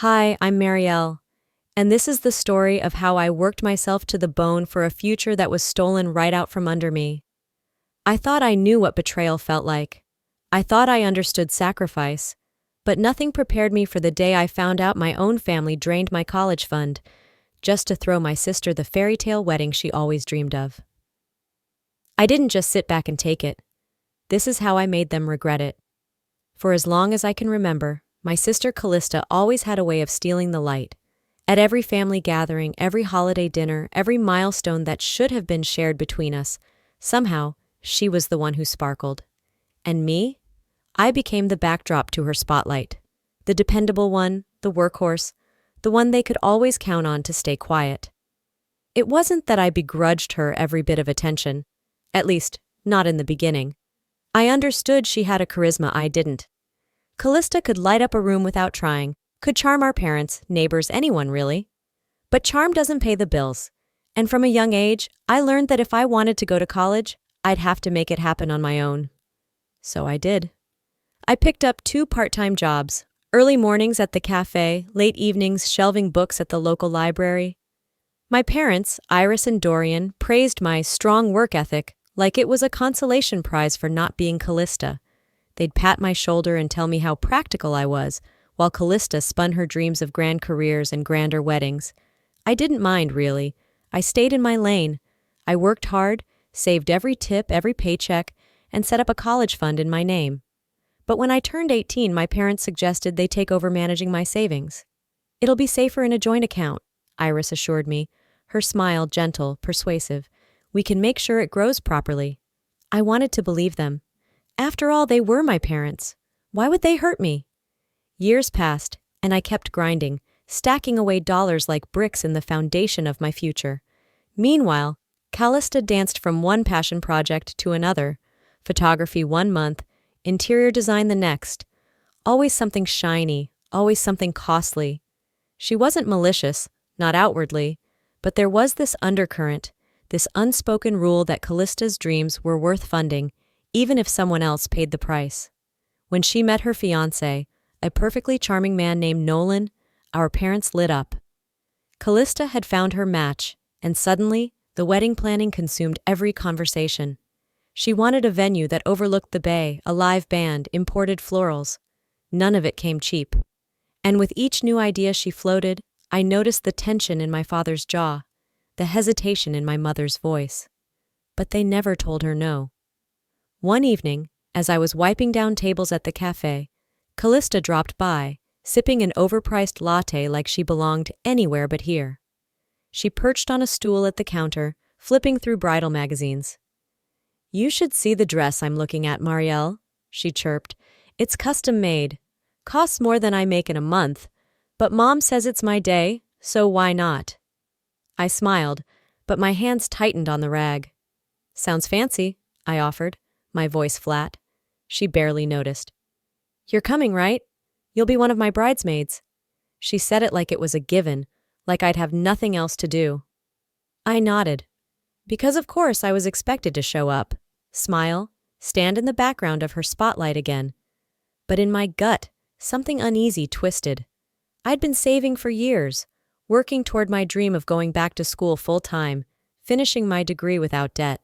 Hi, I'm Marielle, and this is the story of how I worked myself to the bone for a future that was stolen right out from under me. I thought I knew what betrayal felt like. I thought I understood sacrifice, but nothing prepared me for the day I found out my own family drained my college fund just to throw my sister the fairy tale wedding she always dreamed of. I didn't just sit back and take it. This is how I made them regret it. For as long as I can remember, my sister Callista always had a way of stealing the light. At every family gathering, every holiday dinner, every milestone that should have been shared between us, somehow, she was the one who sparkled. And me? I became the backdrop to her spotlight. The dependable one, the workhorse, the one they could always count on to stay quiet. It wasn't that I begrudged her every bit of attention. At least, not in the beginning. I understood she had a charisma I didn't. Callista could light up a room without trying, could charm our parents, neighbors, anyone really. But charm doesn't pay the bills. And from a young age, I learned that if I wanted to go to college, I'd have to make it happen on my own. So I did. I picked up 2 part-time jobs, early mornings at the cafe, late evenings shelving books at the local library. My parents, Iris and Dorian, praised my strong work ethic like it was a consolation prize for not being Callista. They'd pat my shoulder and tell me how practical I was, while Callista spun her dreams of grand careers and grander weddings. I didn't mind, really. I stayed in my lane. I worked hard, saved every tip, every paycheck, and set up a college fund in my name. But when I turned 18, my parents suggested they take over managing my savings. "It'll be safer in a joint account," Iris assured me, her smile gentle, persuasive. "We can make sure it grows properly." I wanted to believe them. After all, they were my parents. Why would they hurt me? Years passed, and I kept grinding, stacking away dollars like bricks in the foundation of my future. Meanwhile, Callista danced from one passion project to another. Photography 1 month, interior design the next. Always something shiny, always something costly. She wasn't malicious, not outwardly, but there was this undercurrent, this unspoken rule that Callista's dreams were worth funding, even if someone else paid the price. When she met her fiancé, a perfectly charming man named Nolan, our parents lit up. Callista had found her match, and suddenly, the wedding planning consumed every conversation. She wanted a venue that overlooked the bay, a live band, imported florals. None of it came cheap. And with each new idea she floated, I noticed the tension in my father's jaw, the hesitation in my mother's voice. But they never told her no. One evening, as I was wiping down tables at the cafe, Callista dropped by, sipping an overpriced latte like she belonged anywhere but here. She perched on a stool at the counter, flipping through bridal magazines. "You should see the dress I'm looking at, Marielle," she chirped. "It's custom-made. Costs more than I make in a month, but Mom says it's my day, so why not?" I smiled, but my hands tightened on the rag. "Sounds fancy," I offered, my voice flat. She barely noticed. "You're coming, right? You'll be one of my bridesmaids." She said it like it was a given, like I'd have nothing else to do. I nodded. Because of course I was expected to show up, smile, stand in the background of her spotlight again. But in my gut, something uneasy twisted. I'd been saving for years, working toward my dream of going back to school full-time, finishing my degree without debt.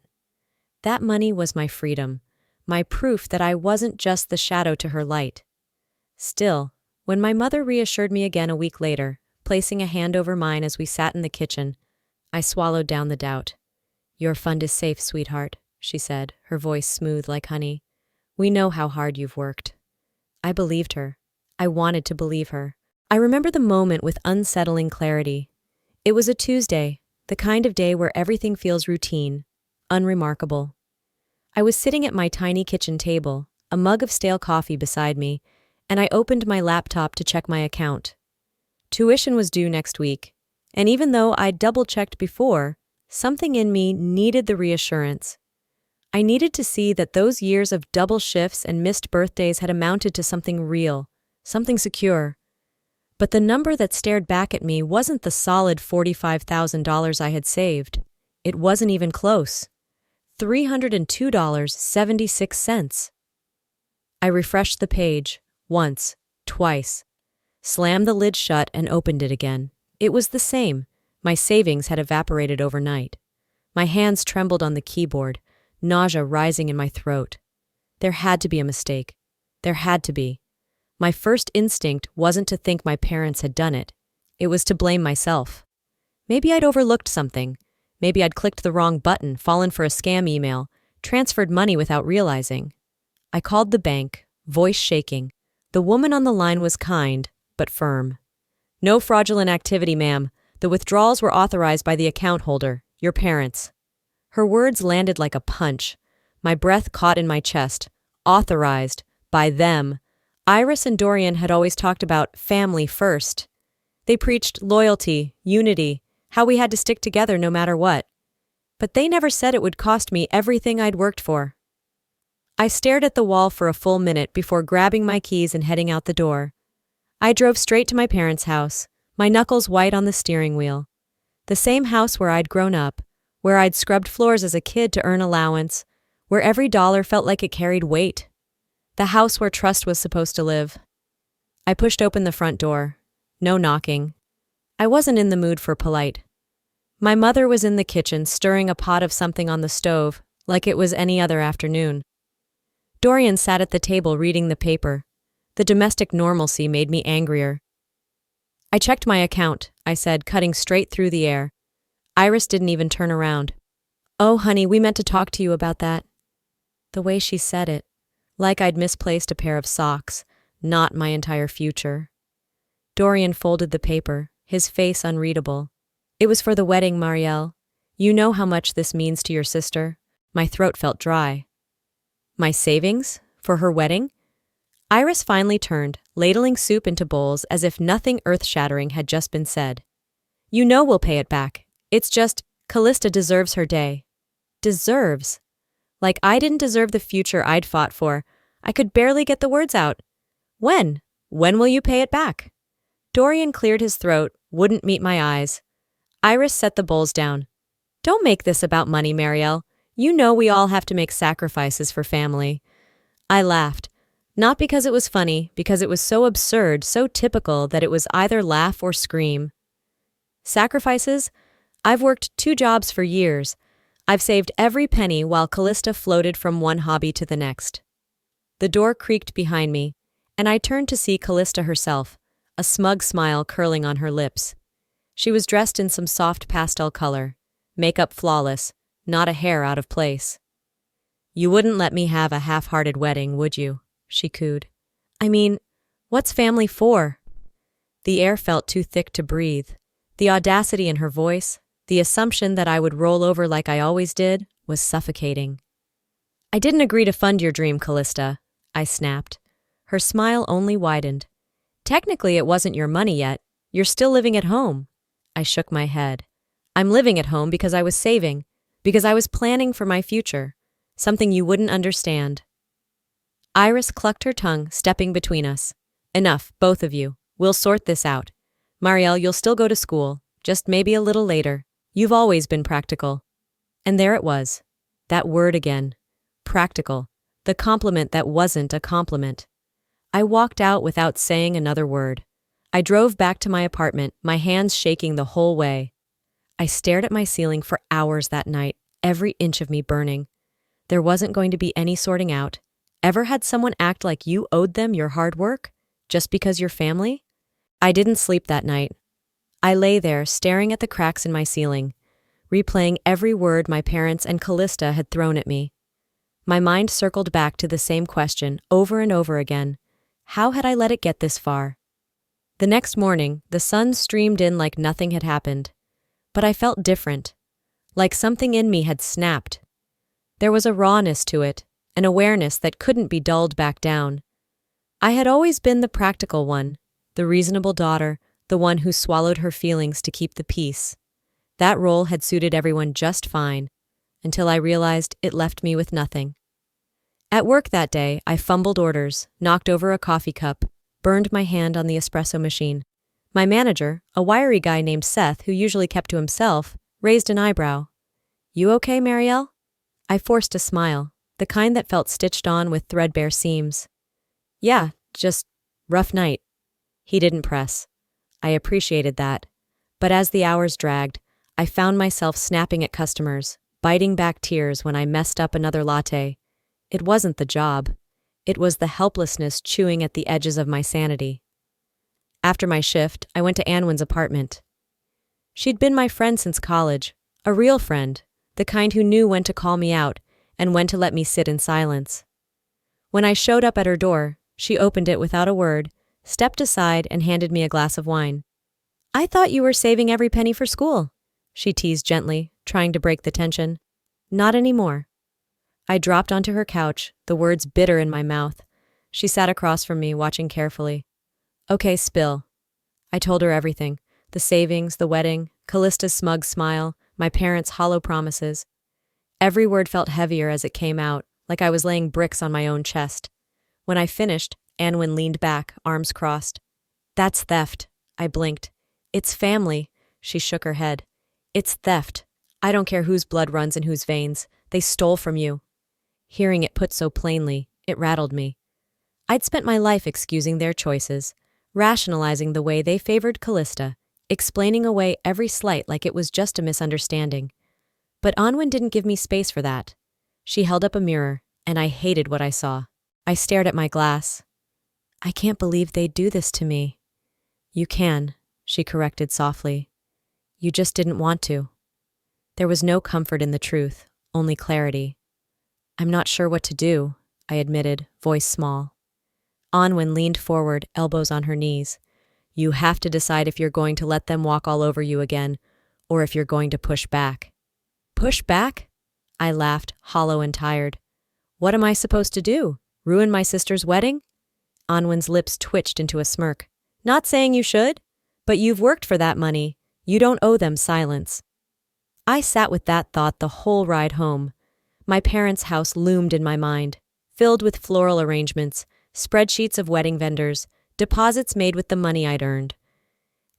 That money was my freedom, my proof that I wasn't just the shadow to her light. Still, when my mother reassured me again a week later, placing a hand over mine as we sat in the kitchen, I swallowed down the doubt. "Your fund is safe, sweetheart," she said, her voice smooth like honey. "We know how hard you've worked." I believed her. I wanted to believe her. I remember the moment with unsettling clarity. It was a Tuesday, the kind of day where everything feels routine, unremarkable. I was sitting at my tiny kitchen table, a mug of stale coffee beside me, and I opened my laptop to check my account. Tuition was due next week, and even though I'd double-checked before, something in me needed the reassurance. I needed to see that those years of double shifts and missed birthdays had amounted to something real, something secure. But the number that stared back at me wasn't the solid $45,000 I had saved. It wasn't even close. $302.76. I refreshed the page, once, twice. slammed the lid shut, and opened it again. It was the same. My savings had evaporated overnight. My hands trembled on the keyboard, nausea rising in my throat. There had to be a mistake. There had to be. My first instinct wasn't to think my parents had done it. It was to blame myself. Maybe I'd overlooked something. Maybe I'd clicked the wrong button, fallen for a scam email, transferred money without realizing. I called the bank, voice shaking. The woman on the line was kind, but firm. "No fraudulent activity, ma'am. The withdrawals were authorized by the account holder, your parents." Her words landed like a punch. My breath caught in my chest. Authorized. By them. Iris and Dorian had always talked about family first. They preached loyalty, unity, how we had to stick together no matter what. But they never said it would cost me everything I'd worked for. I stared at the wall for a full minute before grabbing my keys and heading out the door. I drove straight to my parents' house, my knuckles white on the steering wheel. The same house where I'd grown up, where I'd scrubbed floors as a kid to earn allowance, where every dollar felt like it carried weight. The house where trust was supposed to live. I pushed open the front door. No knocking. I wasn't in the mood for polite. My mother was in the kitchen stirring a pot of something on the stove, like it was any other afternoon. Dorian sat at the table reading the paper. The domestic normalcy made me angrier. "I checked my account," I said, cutting straight through the air. Iris didn't even turn around. "Oh, honey, we meant to talk to you about that." The way she said it, like I'd misplaced a pair of socks, not my entire future. Dorian folded the paper, his face unreadable. "It was for the wedding, Marielle. You know how much this means to your sister." My throat felt dry. "My savings? For her wedding?" Iris finally turned, ladling soup into bowls as if nothing earth-shattering had just been said. "You know we'll pay it back. It's just, Callista deserves her day." Deserves? Like I didn't deserve the future I'd fought for. I could barely get the words out. "When? When will you pay it back?" Dorian cleared his throat, wouldn't meet my eyes. Iris set the bowls down. "Don't make this about money, Marielle. You know we all have to make sacrifices for family." I laughed. Not because it was funny, because it was so absurd, so typical that it was either laugh or scream. Sacrifices? I've worked 2 jobs for years. I've saved every penny while Callista floated from one hobby to the next. The door creaked behind me, and I turned to see Callista herself, a smug smile curling on her lips. She was dressed in some soft pastel color, makeup flawless, not a hair out of place. "You wouldn't let me have a half-hearted wedding, would you?" she cooed. "I mean, what's family for?" The air felt too thick to breathe. The audacity in her voice, the assumption that I would roll over like I always did, was suffocating. "I didn't agree to fund your dream, Callista," I snapped. Her smile only widened. "Technically, it wasn't your money yet. You're still living at home." I shook my head. "I'm living at home because I was saving, because I was planning for my future, something you wouldn't understand." Iris clucked her tongue, stepping between us. "Enough, both of you. We'll sort this out. Marielle, you'll still go to school, just maybe a little later. You've always been practical." And there it was. That word again. Practical. The compliment that wasn't a compliment. I walked out without saying another word. I drove back to my apartment, my hands shaking the whole way. I stared at my ceiling for hours that night, every inch of me burning. There wasn't going to be any sorting out. Ever had someone act like you owed them your hard work? Just because you're family? I didn't sleep that night. I lay there, staring at the cracks in my ceiling, replaying every word my parents and Callista had thrown at me. My mind circled back to the same question, over and over again. How had I let it get this far? The next morning, the sun streamed in like nothing had happened. But I felt different. Like something in me had snapped. There was a rawness to it, an awareness that couldn't be dulled back down. I had always been the practical one, the reasonable daughter, the one who swallowed her feelings to keep the peace. That role had suited everyone just fine, until I realized it left me with nothing. At work that day, I fumbled orders, knocked over a coffee cup, burned my hand on the espresso machine. My manager, a wiry guy named Seth who usually kept to himself, raised an eyebrow. "You okay, Marielle?" I forced a smile, the kind that felt stitched on with threadbare seams. "Yeah, just rough night." He didn't press. I appreciated that. But as the hours dragged, I found myself snapping at customers, biting back tears when I messed up another latte. It wasn't the job. It was the helplessness chewing at the edges of my sanity. After my shift, I went to Anwen's apartment. She'd been my friend since college, a real friend, the kind who knew when to call me out and when to let me sit in silence. When I showed up at her door, she opened it without a word, stepped aside, and handed me a glass of wine. "I thought you were saving every penny for school," she teased gently, trying to break the tension. "Not anymore." I dropped onto her couch, the words bitter in my mouth. She sat across from me, watching carefully. "Okay, spill." I told her everything. The savings, the wedding, Callista's smug smile, my parents' hollow promises. Every word felt heavier as it came out, like I was laying bricks on my own chest. When I finished, Anwen leaned back, arms crossed. "That's theft." I blinked. "It's family." She shook her head. "It's theft. I don't care whose blood runs in whose veins. They stole from you." Hearing it put so plainly, it rattled me. I'd spent my life excusing their choices, rationalizing the way they favored Callista, explaining away every slight like it was just a misunderstanding. But Anwen didn't give me space for that. She held up a mirror, and I hated what I saw. I stared at my glass. "I can't believe they'd do this to me." "You can," she corrected softly. "You just didn't want to." There was no comfort in the truth, only clarity. "I'm not sure what to do," I admitted, voice small. Anwen leaned forward, elbows on her knees. "You have to decide if you're going to let them walk all over you again, or if you're going to push back." "Push back?" I laughed, hollow and tired. "What am I supposed to do? Ruin my sister's wedding?" Anwen's lips twitched into a smirk. "Not saying you should, but you've worked for that money. You don't owe them silence." I sat with that thought the whole ride home. My parents' house loomed in my mind, filled with floral arrangements, spreadsheets of wedding vendors, deposits made with the money I'd earned.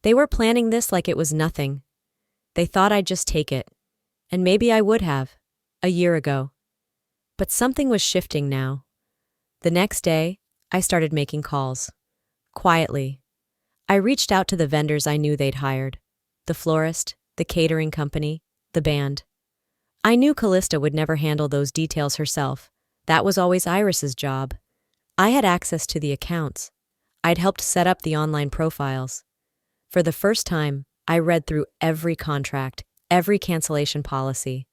They were planning this like it was nothing. They thought I'd just take it. And maybe I would have, a year ago. But something was shifting now. The next day, I started making calls. Quietly. I reached out to the vendors I knew they'd hired. The florist, the catering company, the band. I knew Callista would never handle those details herself. That was always Iris's job. I had access to the accounts. I'd helped set up the online profiles. For the first time, I read through every contract, every cancellation policy.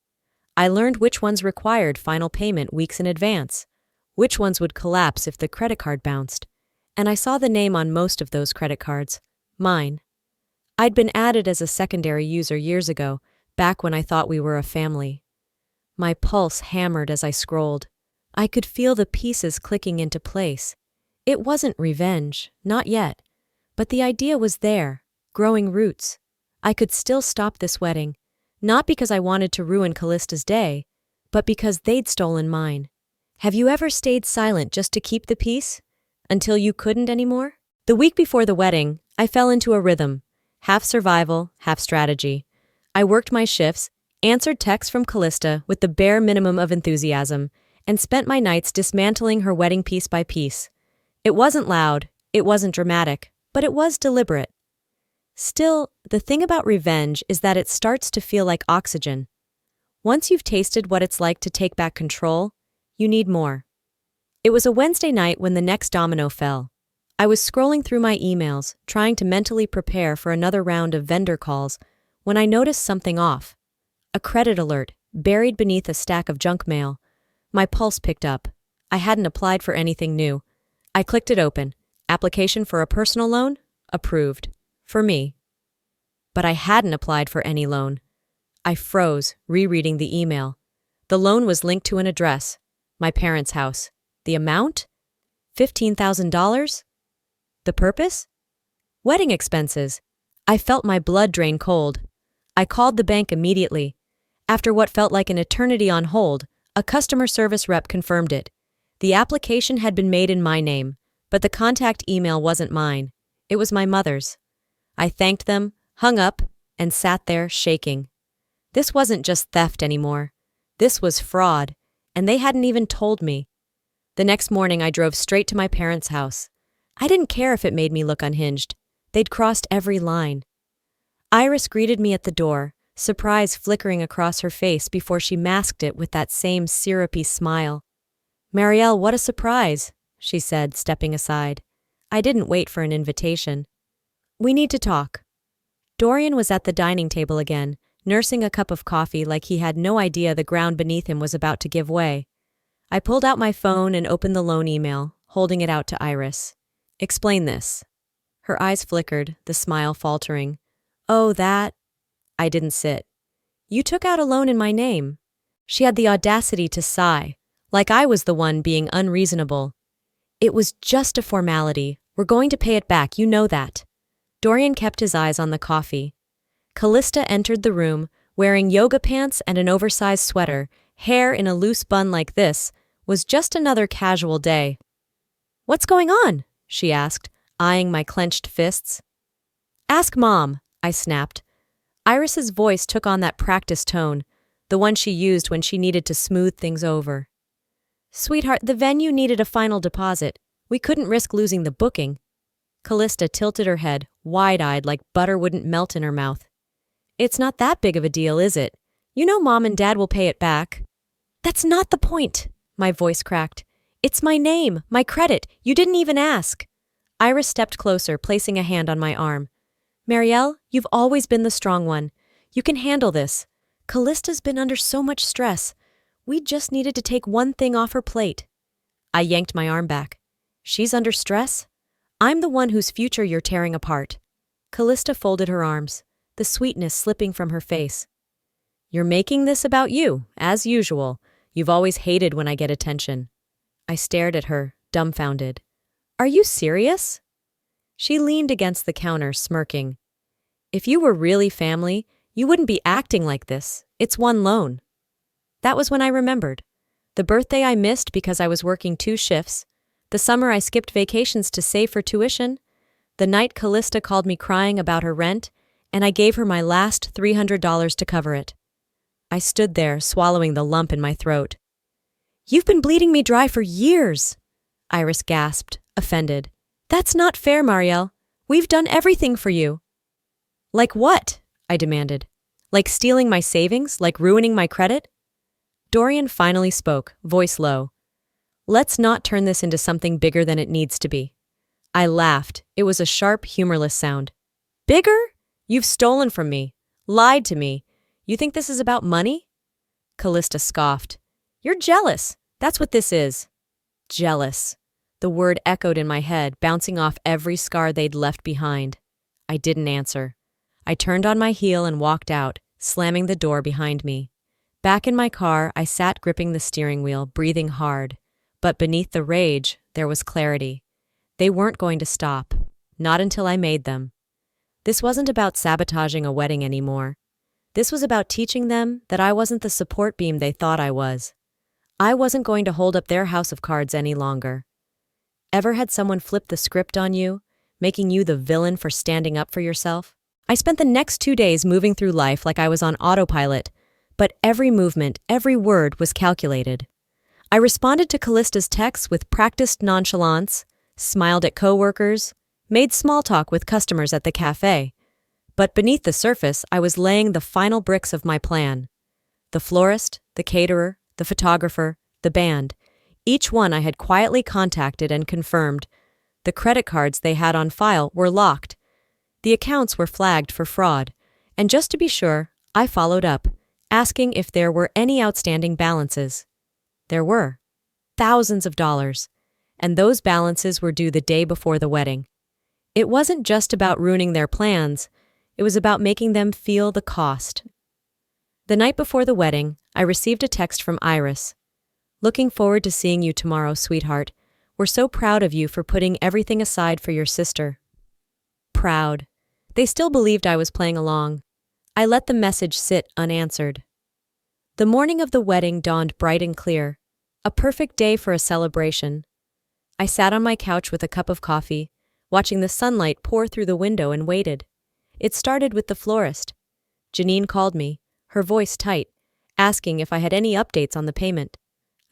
I learned which ones required final payment weeks in advance, which ones would collapse if the credit card bounced, and I saw the name on most of those credit cards, mine. I'd been added as a secondary user years ago, back when I thought we were a family. My pulse hammered as I scrolled. I could feel the pieces clicking into place. It wasn't revenge, not yet, but the idea was there, growing roots. I could still stop this wedding, not because I wanted to ruin Callista's day, but because they'd stolen mine. Have you ever stayed silent just to keep the peace? Until you couldn't anymore? The week before the wedding, I fell into a rhythm, half survival, half strategy. I worked my shifts, answered texts from Callista with the bare minimum of enthusiasm, and spent my nights dismantling her wedding piece by piece. It wasn't loud, it wasn't dramatic, but it was deliberate. Still, the thing about revenge is that it starts to feel like oxygen. Once you've tasted what it's like to take back control, you need more. It was a Wednesday night when the next domino fell. I was scrolling through my emails, trying to mentally prepare for another round of vendor calls, when I noticed something off. A credit alert, buried beneath a stack of junk mail. My pulse picked up. I hadn't applied for anything new. I clicked it open. Application for a personal loan? Approved. For me. But I hadn't applied for any loan. I froze, rereading the email. The loan was linked to an address. My parents' house. The amount? $15,000? The purpose? Wedding expenses. I felt my blood drain cold. I called the bank immediately. After what felt like an eternity on hold, a customer service rep confirmed it. The application had been made in my name, but the contact email wasn't mine. It was my mother's. I thanked them, hung up, and sat there shaking. This wasn't just theft anymore. This was fraud, and they hadn't even told me. The next morning I drove straight to my parents' house. I didn't care if it made me look unhinged. They'd crossed every line. Iris greeted me at the door, surprise flickering across her face before she masked it with that same syrupy smile. "Marielle, what a surprise," she said, stepping aside. I didn't wait for an invitation. "We need to talk." Dorian was at the dining table again, nursing a cup of coffee like he had no idea the ground beneath him was about to give way. I pulled out my phone and opened the loan email, holding it out to Iris. "Explain this." Her eyes flickered, the smile faltering. "Oh, that—" I didn't sit. "You took out a loan in my name." She had the audacity to sigh, like I was the one being unreasonable. "It was just a formality. We're going to pay it back, you know that." Dorian kept his eyes on the coffee. Callista entered the room, wearing yoga pants and an oversized sweater. Hair in a loose bun like this was just another casual day. "What's going on?" she asked, eyeing my clenched fists. "Ask Mom," I snapped. Iris's voice took on that practiced tone, the one she used when she needed to smooth things over. "Sweetheart, the venue needed a final deposit. We couldn't risk losing the booking." Callista tilted her head, wide-eyed like butter wouldn't melt in her mouth. "It's not that big of a deal, is it? You know Mom and Dad will pay it back." "That's not the point," my voice cracked. "It's my name, my credit. You didn't even ask." Iris stepped closer, placing a hand on my arm. "Marielle, you've always been the strong one. You can handle this. Callista's been under so much stress. We just needed to take one thing off her plate." I yanked my arm back. "She's under stress? I'm the one whose future you're tearing apart." Callista folded her arms, the sweetness slipping from her face. "You're making this about you, as usual. You've always hated when I get attention." I stared at her, dumbfounded. "Are you serious?" She leaned against the counter, smirking. "If you were really family, you wouldn't be acting like this. It's one loan." That was when I remembered. The birthday I missed because I was working 2 shifts, the summer I skipped vacations to save for tuition, the night Callista called me crying about her rent, and I gave her my last $300 to cover it. I stood there, swallowing the lump in my throat. "You've been bleeding me dry for years," Iris gasped, offended. "That's not fair, Marielle. We've done everything for you." "Like what?" I demanded. "Like stealing my savings? Like ruining my credit?" Dorian finally spoke, voice low. "Let's not turn this into something bigger than it needs to be." I laughed. It was a sharp, humorless sound. "Bigger? You've stolen from me. Lied to me. You think this is about money?" Callista scoffed. "You're jealous. That's what this is." Jealous. The word echoed in my head, bouncing off every scar they'd left behind. I didn't answer. I turned on my heel and walked out, slamming the door behind me. Back in my car, I sat gripping the steering wheel, breathing hard. But beneath the rage, there was clarity. They weren't going to stop. Not until I made them. This wasn't about sabotaging a wedding anymore. This was about teaching them that I wasn't the support beam they thought I was. I wasn't going to hold up their house of cards any longer. Ever had someone flip the script on you, making you the villain for standing up for yourself? I spent the next 2 days moving through life like I was on autopilot, but every movement, every word was calculated. I responded to Callista's texts with practiced nonchalance, smiled at coworkers, made small talk with customers at the cafe. But beneath the surface, I was laying the final bricks of my plan. The florist, the caterer, the photographer, the band. Each one I had quietly contacted and confirmed. The credit cards they had on file were locked. The accounts were flagged for fraud. And just to be sure, I followed up, asking if there were any outstanding balances. There were. Thousands of dollars. And those balances were due the day before the wedding. It wasn't just about ruining their plans. It was about making them feel the cost. The night before the wedding, I received a text from Iris. "Looking forward to seeing you tomorrow, sweetheart. We're so proud of you for putting everything aside for your sister." Proud. They still believed I was playing along. I let the message sit unanswered. The morning of the wedding dawned bright and clear, a perfect day for a celebration. I sat on my couch with a cup of coffee, watching the sunlight pour through the window, and waited. It started with the florist. Janine called me, her voice tight, asking if I had any updates on the payment.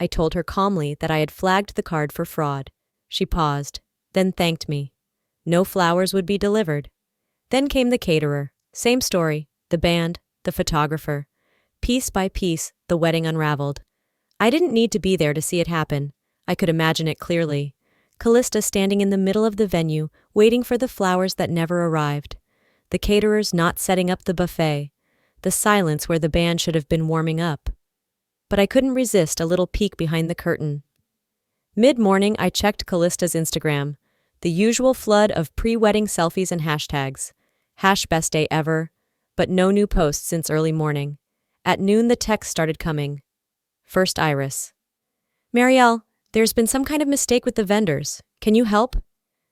I told her calmly that I had flagged the card for fraud. She paused. then thanked me. No flowers would be delivered. Then came the caterer. Same story. The band, the photographer. Piece by piece, the wedding unraveled. I didn't need to be there to see it happen. I could imagine it clearly. Callista standing in the middle of the venue, waiting for the flowers that never arrived. The caterers not setting up the buffet. The silence where the band should have been warming up. But I couldn't resist a little peek behind the curtain. Mid-morning, I checked Callista's Instagram. The usual flood of pre-wedding selfies and hashtags. #best day ever, but no new posts since early morning. At noon, the text started coming. First, Iris. Marielle, there's been some kind of mistake with the vendors. Can you help?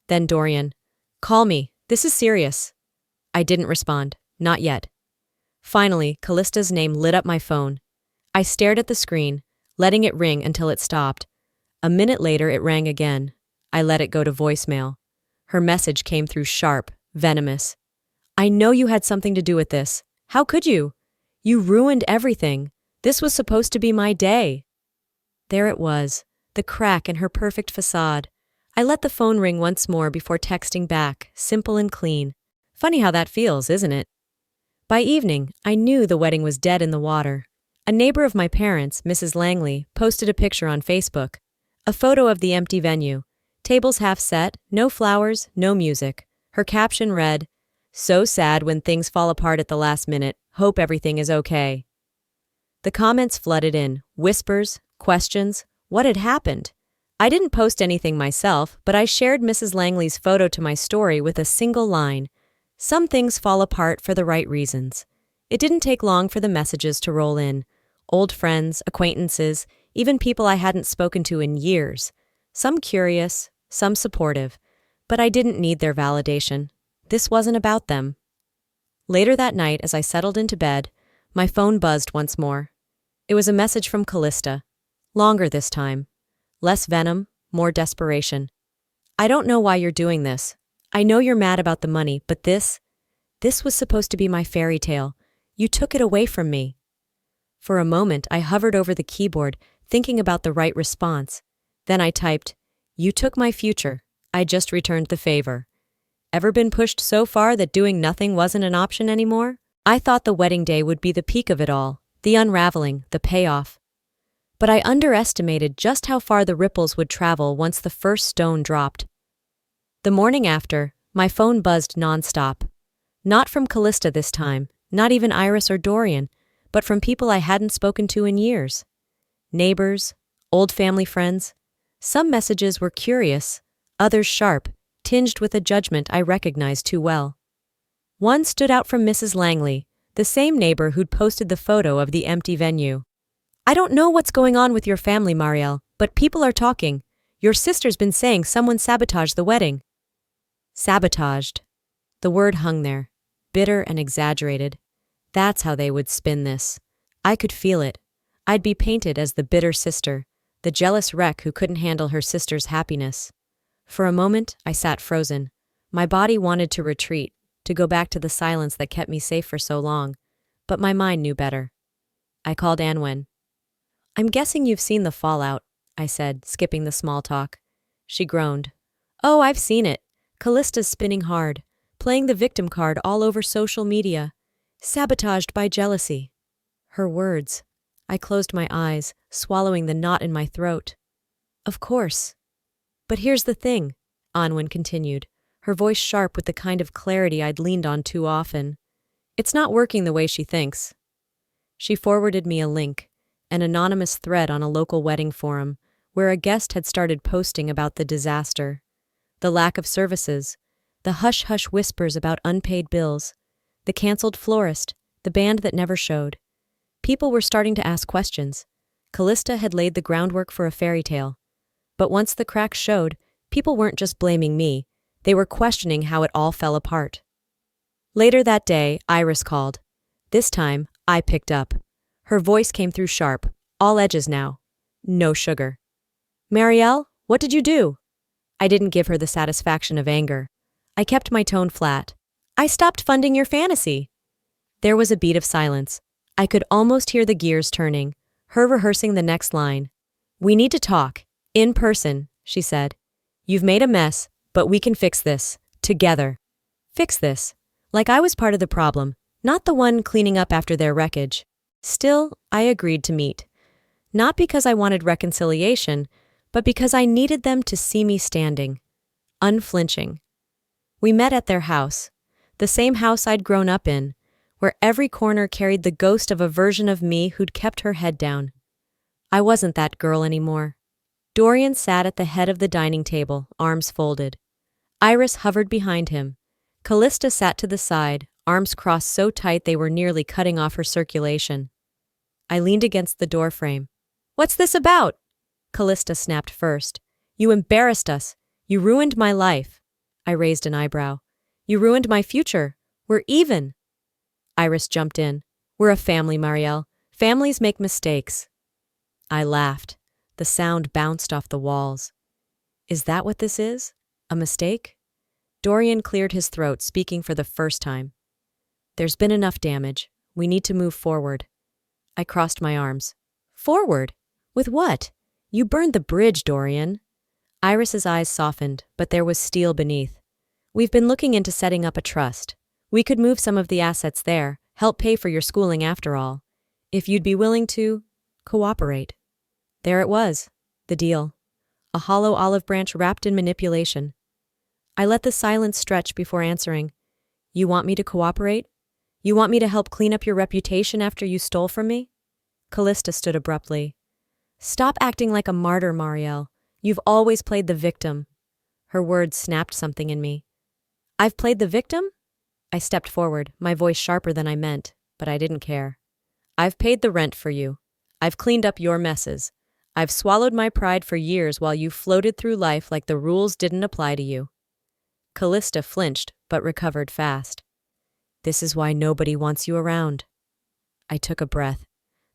Then Dorian. Call me. This is serious. I didn't respond. Not yet. Finally, Callista's name lit up my phone. I stared at the screen, letting it ring until it stopped. A minute later, it rang again. I let it go to voicemail. Her message came through sharp, venomous. I know you had something to do with this. How could you? You ruined everything. This was supposed to be my day. There it was, the crack in her perfect facade. I let the phone ring once more before texting back, simple and clean. Funny how that feels, isn't it? By evening, I knew the wedding was dead in the water. A neighbor of my parents, Mrs. Langley, posted a picture on Facebook. A photo of the empty venue. Tables half set, no flowers, no music. Her caption read, "So sad when things fall apart at the last minute. Hope everything is okay." The comments flooded in, whispers, questions. What had happened? I didn't post anything myself, but I shared Mrs. Langley's photo to my story with a single line. Some things fall apart for the right reasons. It didn't take long for the messages to roll in. Old friends, acquaintances, even people I hadn't spoken to in years. Some curious, some supportive. But I didn't need their validation. This wasn't about them. Later that night, as I settled into bed, my phone buzzed once more. It was a message from Callista. Longer this time. Less venom, more desperation. I don't know why you're doing this. I know you're mad about the money, but this was supposed to be my fairy tale. You took it away from me. For a moment, I hovered over the keyboard, thinking about the right response. Then I typed, "You took my future. I just returned the favor." Ever been pushed so far that doing nothing wasn't an option anymore? I thought the wedding day would be the peak of it all, the unraveling, the payoff. But I underestimated just how far the ripples would travel once the first stone dropped. The morning after, my phone buzzed nonstop. Not from Callista this time, not even Iris or Dorian, but from people I hadn't spoken to in years. Neighbors, old family friends. Some messages were curious, others sharp, tinged with a judgment I recognized too well. One stood out from Mrs. Langley, the same neighbor who'd posted the photo of the empty venue. "I don't know what's going on with your family, Marielle, but people are talking. Your sister's been saying someone sabotaged the wedding." Sabotaged. The word hung there, bitter and exaggerated. That's how they would spin this. I could feel it. I'd be painted as the bitter sister, the jealous wreck who couldn't handle her sister's happiness. For a moment, I sat frozen. My body wanted to retreat, to go back to the silence that kept me safe for so long. But my mind knew better. I called Anwen. "I'm guessing you've seen the fallout," I said, skipping the small talk. She groaned. "Oh, I've seen it. Callista's spinning hard, playing the victim card all over social media. Sabotaged by jealousy." Her words. I closed my eyes, swallowing the knot in my throat. "Of course. But here's the thing," Anwen continued, her voice sharp with the kind of clarity I'd leaned on too often. "It's not working the way she thinks." She forwarded me a link, an anonymous thread on a local wedding forum, where a guest had started posting about the disaster. The lack of services, the hush-hush whispers about unpaid bills, the canceled florist, the band that never showed. People were starting to ask questions. Callista had laid the groundwork for a fairy tale. But once the cracks showed, people weren't just blaming me, they were questioning how it all fell apart. Later that day, Iris called. This time, I picked up. Her voice came through sharp, all edges now. No sugar. "Marielle, what did you do?" I didn't give her the satisfaction of anger. I kept my tone flat. "I stopped funding your fantasy." There was a beat of silence. I could almost hear the gears turning, her rehearsing the next line. "We need to talk. In person," she said. "You've made a mess, But we can fix this. Together. Fix this. Like I was part of the problem, not the one cleaning up after their wreckage. Still, I agreed to meet. Not because I wanted reconciliation, but because I needed them to see me standing. Unflinching. We met at their house. The same house I'd grown up in, where every corner carried the ghost of a version of me who'd kept her head down. I wasn't that girl anymore. Dorian sat at the head of the dining table, arms folded. Iris hovered behind him. Callista sat to the side, arms crossed so tight they were nearly cutting off her circulation. I leaned against the doorframe. "What's this about?" Callista snapped first. "You embarrassed us. You ruined my life." I raised an eyebrow. "You ruined my future. We're even." Iris jumped in. "We're a family, Marielle. Families make mistakes." I laughed. The sound bounced off the walls. "Is that what this is? A mistake?" Dorian cleared his throat, speaking for the first time. "There's been enough damage. We need to move forward." I crossed my arms. "Forward? With what? You burned the bridge, Dorian." Iris's eyes softened, but there was steel beneath. "We've been looking into setting up a trust. We could move some of the assets there, help pay for your schooling after all. If you'd be willing to cooperate." There it was, the deal. A hollow olive branch wrapped in manipulation. I let the silence stretch before answering. "You want me to cooperate? You want me to help clean up your reputation after you stole from me?" Callista stood abruptly. "Stop acting like a martyr, Marielle. You've always played the victim." Her words snapped something in me. "I've played the victim?" I stepped forward, my voice sharper than I meant, but I didn't care. "I've paid the rent for you. I've cleaned up your messes. I've swallowed my pride for years while you floated through life like the rules didn't apply to you." Callista flinched, but recovered fast. "This is why nobody wants you around." I took a breath.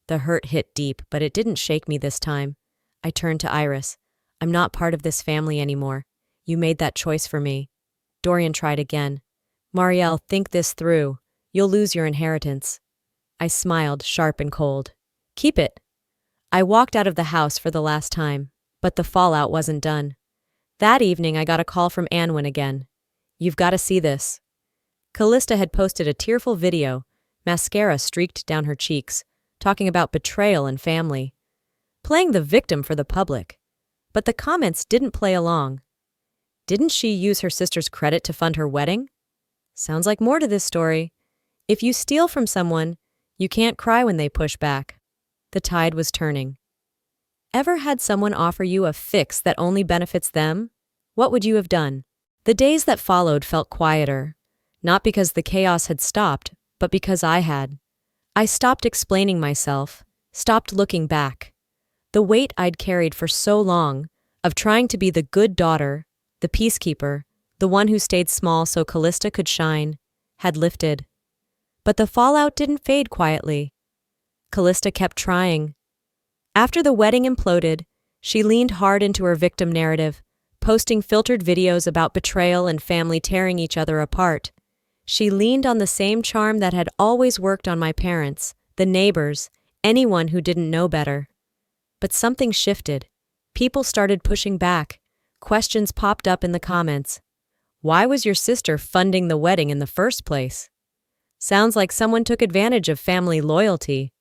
The hurt hit deep, but it didn't shake me this time. I turned to Iris. "I'm not part of this family anymore. You made that choice for me." Dorian tried again. "Marielle, think this through. You'll lose your inheritance." I smiled, sharp and cold. "Keep it." I walked out of the house for the last time, but the fallout wasn't done. That evening I got a call from Anwin again. "You've got to see this." Callista had posted a tearful video, mascara streaked down her cheeks, talking about betrayal and family. Playing the victim for the public. But the comments didn't play along. Didn't she use her sister's credit to fund her wedding? Sounds like more to this story. If you steal from someone, you can't cry when they push back. The tide was turning. Ever had someone offer you a fix that only benefits them? What would you have done? The days that followed felt quieter, not because the chaos had stopped, but because I had. I stopped explaining myself, stopped looking back. The weight I'd carried for so long, of trying to be the good daughter, the peacekeeper, the one who stayed small so Callista could shine, had lifted. But the fallout didn't fade quietly. Callista kept trying. After the wedding imploded, she leaned hard into her victim narrative, posting filtered videos about betrayal and family tearing each other apart. She leaned on the same charm that had always worked on my parents, the neighbors, anyone who didn't know better. But something shifted. People started pushing back. Questions popped up in the comments. Why was your sister funding the wedding in the first place? Sounds like someone took advantage of family loyalty.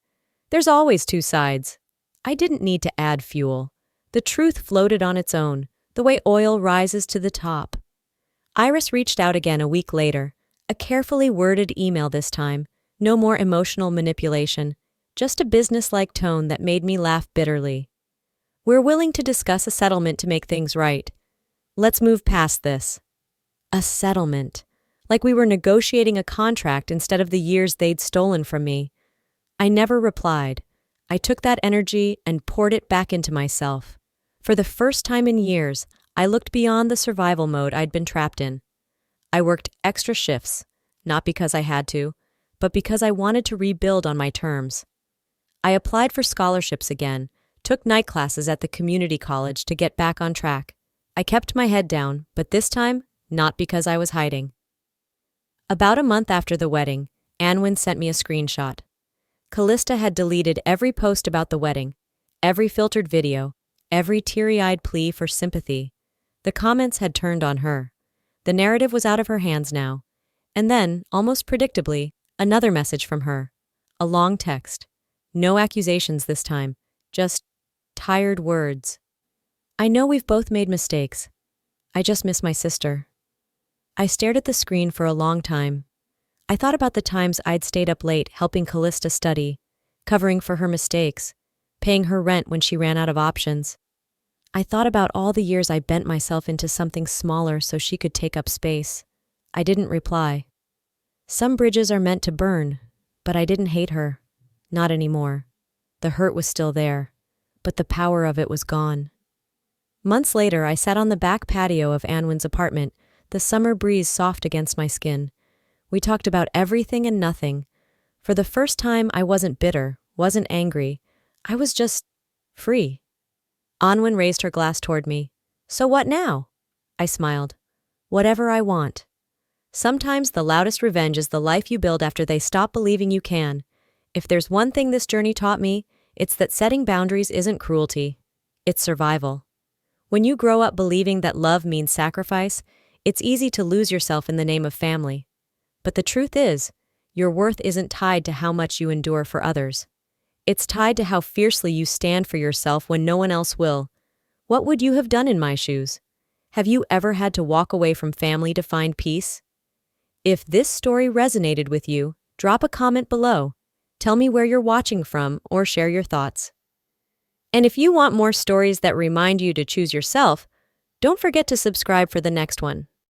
There's always two sides. I didn't need to add fuel. The truth floated on its own, the way oil rises to the top. Iris reached out again a week later, a carefully worded email this time, no more emotional manipulation, just a businesslike tone that made me laugh bitterly. "We're willing to discuss a settlement to make things right. Let's move past this." A settlement. Like we were negotiating a contract instead of the years they'd stolen from me. I never replied. I took that energy and poured it back into myself. For the first time in years, I looked beyond the survival mode I'd been trapped in. I worked extra shifts, not because I had to, but because I wanted to rebuild on my terms. I applied for scholarships again, took night classes at the community college to get back on track. I kept my head down, but this time, not because I was hiding. About a month after the wedding, Anwin sent me a screenshot. Callista had deleted every post about the wedding, every filtered video, every teary-eyed plea for sympathy. The comments had turned on her. The narrative was out of her hands now. And then, almost predictably, another message from her. A long text. No accusations this time. Just tired words. I know we've both made mistakes. I just miss my sister. I stared at the screen for a long time. I thought about the times I'd stayed up late helping Callista study, covering for her mistakes, paying her rent when she ran out of options. I thought about all the years I bent myself into something smaller so she could take up space. I didn't reply. Some bridges are meant to burn, but I didn't hate her. Not anymore. The hurt was still there, but the power of it was gone. Months later, I sat on the back patio of Anwin's apartment, the summer breeze soft against my skin. We talked about everything and nothing. For the first time, I wasn't bitter, wasn't angry. I was just free. Anwin raised her glass toward me. So what now? I smiled. Whatever I want. Sometimes the loudest revenge is the life you build after they stop believing you can. If there's one thing this journey taught me, it's that setting boundaries isn't cruelty. It's survival. When you grow up believing that love means sacrifice, it's easy to lose yourself in the name of family. But the truth is, your worth isn't tied to how much you endure for others. It's tied to how fiercely you stand for yourself when no one else will. What would you have done in my shoes? Have you ever had to walk away from family to find peace? If this story resonated with you, drop a comment below. Tell me where you're watching from or share your thoughts. And if you want more stories that remind you to choose yourself, don't forget to subscribe for the next one.